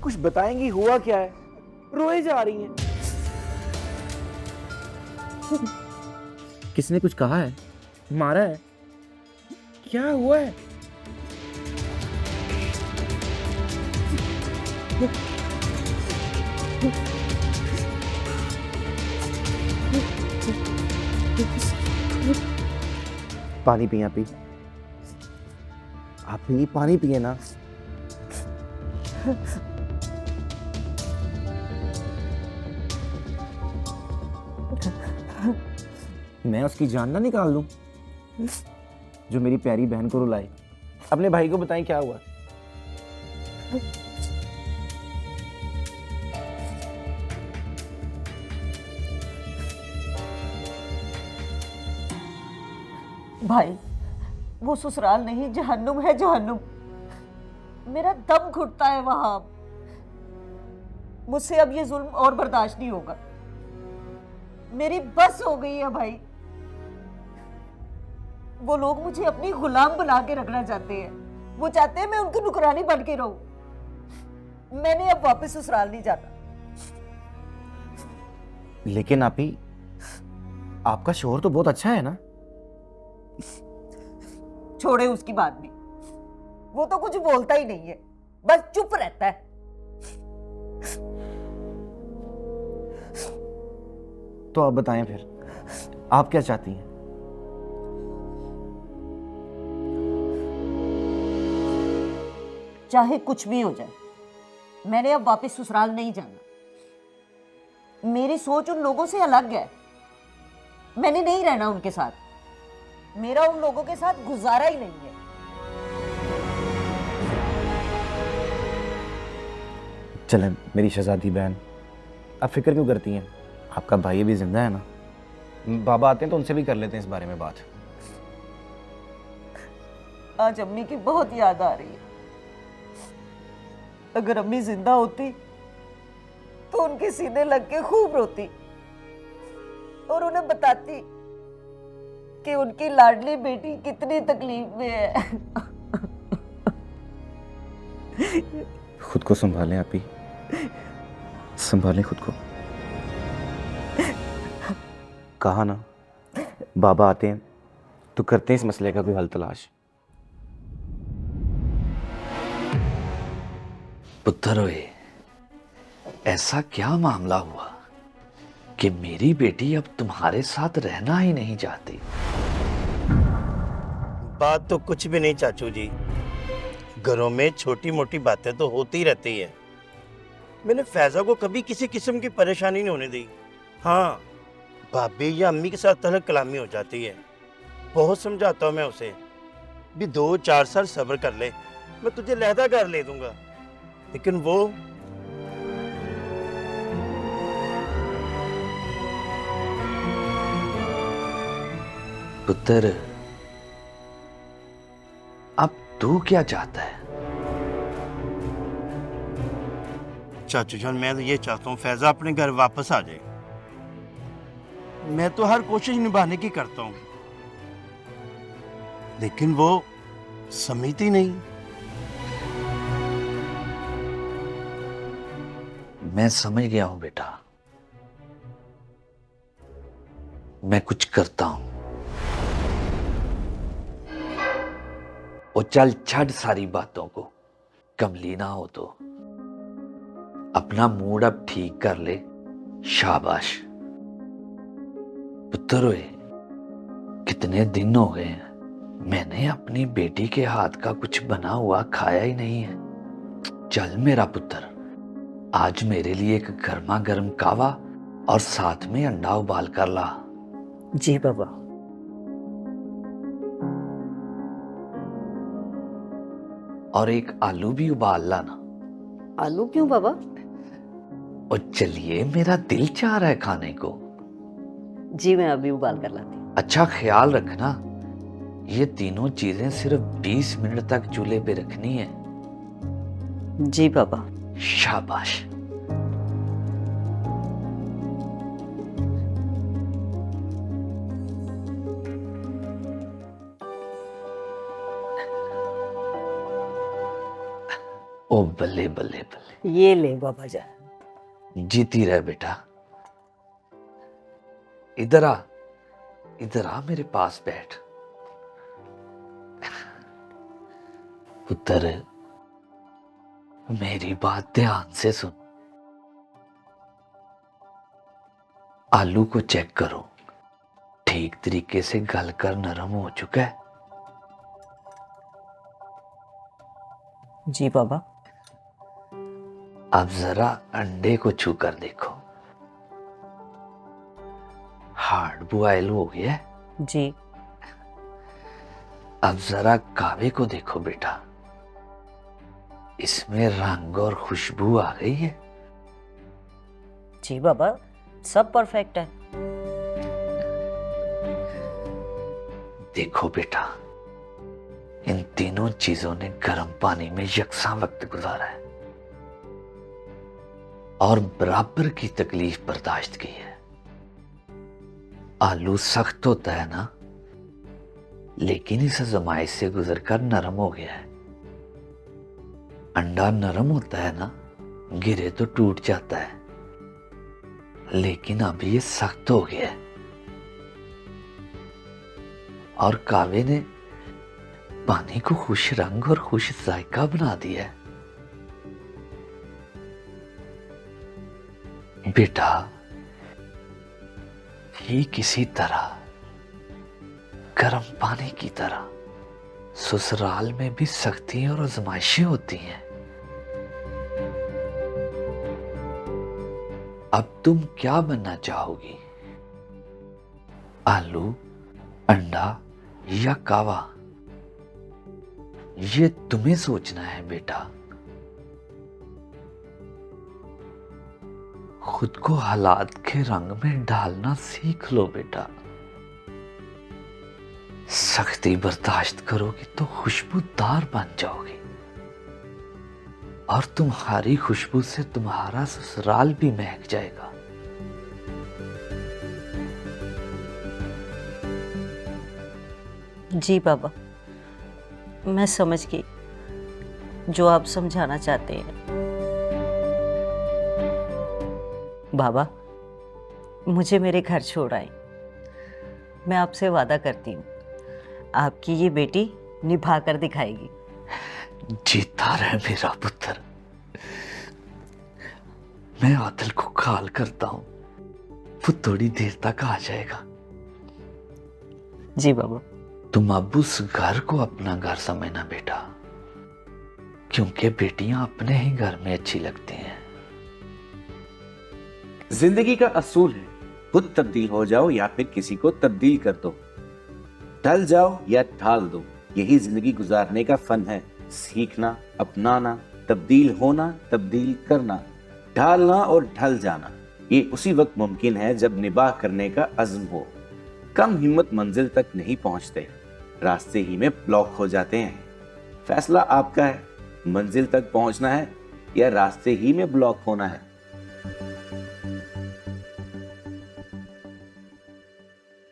कुछ बताएंगी हुआ क्या है? रोए जा रही हैं। किसने कुछ कहा है? मारा है? क्या हुआ है? पानी पिए आप ही। आप ही पानी पिए ना। मैं उसकी जान ना निकाल दूं जो मेरी प्यारी बहन को रुलाए। अपने भाई को बताएं क्या हुआ। भाई वो ससुराल नहीं, जहन्नुम है जहन्नुम। मेरा दम घुटता है वहां। मुझसे अब ये जुल्म और बर्दाश्त नहीं होगा। मेरी बस हो गई है भाई। वो लोग मुझे अपनी गुलाम बना के रखना चाहते हैं। वो चाहते हैं मैं उनकी नुकरानी बन के रहूं। मैंने अब वापस ससुराल नहीं जाना। लेकिन आप ही, आपका शोहर तो बहुत अच्छा है ना? छोड़े उसकी बात भी। वो तो कुछ बोलता ही नहीं है, बस चुप रहता है। तो आप बताएं फिर, आप क्या चाहती हैं? चाहे कुछ भी हो जाए, मैंने अब वापस ससुराल नहीं जाना। मेरी सोच उन लोगों से अलग है। मैंने नहीं रहना उनके साथ। मेरा उन लोगों के साथ गुजारा ही नहीं है। चलें मेरी शहजादी बहन, आप फिक्र क्यों करती हैं? आपका भाई भी जिंदा है ना। बाबा आते हैं तो उनसे भी कर लेते हैं इस बारे में बात। आज अम्मी की बहुत याद आ रही है। अगर अम्मी जिंदा होती तो उनके सीने लग के खूब रोती और उन्हें बताती कि उनकी लाडली बेटी कितनी तकलीफ में है। खुद को संभालें आप ही, संभालें खुद को। कहा ना, बाबा आते हैं तो करते हैं इस मसले का कोई हल तलाश। पुत्र हुए, ऐसा क्या मामला हुआ कि मेरी बेटी अब तुम्हारे साथ रहना ही नहीं चाहती? बात तो कुछ भी नहीं चाचू जी। घरों में छोटी मोटी बातें तो होती रहती है। मैंने फैजा को कभी किसी किस्म की परेशानी नहीं होने दी। हाँ, भाभी या अम्मी के साथ तलक कलामी हो जाती है। बहुत समझाता हूँ मैं उसे भी 2-4 साल सब्र कर ले, मैं तुझे लहदा घर ले दूंगा। लेकिन वो पुत्र, अब तू क्या चाहता है? चाचू जान, मैं तो ये चाहता हूँ फैजा अपने घर वापस आ जाए। मैं तो हर कोशिश निभाने की करता हूँ, लेकिन वो समझती नहीं। मैं समझ गया हूं बेटा, मैं कुछ करता हूं। और चल छड़ सारी बातों को, कमली ना हो तो अपना मूड अब ठीक कर ले। शाबाश पुत्र हुए, कितने दिन हो गए हैं मैंने अपनी बेटी के हाथ का कुछ बना हुआ खाया ही नहीं है। चल मेरा पुत्र, आज मेरे लिए एक गर्मा गर्म कावा और साथ में अंडा उबाल कर ला। जी बाबा। और एक आलू भी उबाल लाना। आलू क्यों बाबा? और चलिए, मेरा दिल चाह रहा है खाने को। जी मैं अभी उबाल कर लाती हूँ। अच्छा ख्याल रखना, ये तीनों चीजें सिर्फ 20 मिनट तक चूल्हे पे रखनी है। जी बाबा। शाबाश। ओ बल्ले बल्ले बल्ले, ये ले बाबा जान। जीती रहे बेटा। इधर आ, इधर आ, मेरे पास बैठ। पुत्र, मेरी बात ध्यान से सुन। आलू को चेक करो, ठीक तरीके से गलकर नरम हो चुका है। जी बाबा। अब जरा अंडे को छू कर देखो, हार्ड बॉयल हो गया है। जी। अब जरा कावे को देखो बेटा, इसमें रंग और खुशबू आ गई है। जी बाबा, सब परफेक्ट है। देखो बेटा, इन तीनों चीजों ने गर्म पानी में यकसा वक्त गुजारा है और बराबर की तकलीफ बर्दाश्त की है। आलू सख्त होता है ना, लेकिन इस आजमाइश से गुजरकर नरम हो गया है। अंडा नरम होता है ना, गिरे तो टूट जाता है, लेकिन अब ये सख्त हो गया है। और कावे ने पानी को खुश रंग और खुश जायका बना दिया है। बेटा, ठीक इसी तरह, गर्म पानी की तरह ससुराल में भी सख्ती और आजमाइशें होती हैं। अब तुम क्या बनना चाहोगी? आलू, अंडा या कावा? ये तुम्हें सोचना है बेटा। खुद को हालात के रंग में ढालना सीख लो बेटा। सख्ती बर्दाश्त करोगे तो खुशबूदार बन जाओगे, और तुम्हारी खुशबू से तुम्हारा ससुराल भी महक जाएगा। जी बाबा, मैं समझ गई जो आप समझाना चाहते हैं। बाबा, मुझे मेरे घर छोड़ आए। मैं आपसे वादा करती हूँ, आपकी ये बेटी निभा कर दिखाएगी। जीता रहे मेरा पुत्र। मैं आदिल को कॉल करता हूँ, वो थोड़ी देर तक आ जाएगा। जी बाबा। तुम अब उस घर को अपना घर समझना बेटा, क्योंकि बेटियां अपने ही घर में अच्छी लगती हैं। जिंदगी का असूल है, खुद तब्दील हो जाओ या फिर किसी को तब्दील कर दो। ढल जाओ या ढाल दो, यही जिंदगी गुजारने का फन है। सीखना, अपनाना, तब्दील होना, तब्दील करना, ढालना और ढल जाना, ये उसी वक्त मुमकिन है जब निबाह करने का अज़्म हो। कम हिम्मत मंजिल तक नहीं पहुंचते, रास्ते ही में ब्लॉक हो जाते हैं। फैसला आपका है, मंजिल तक पहुंचना है या रास्ते ही में ब्लॉक होना है।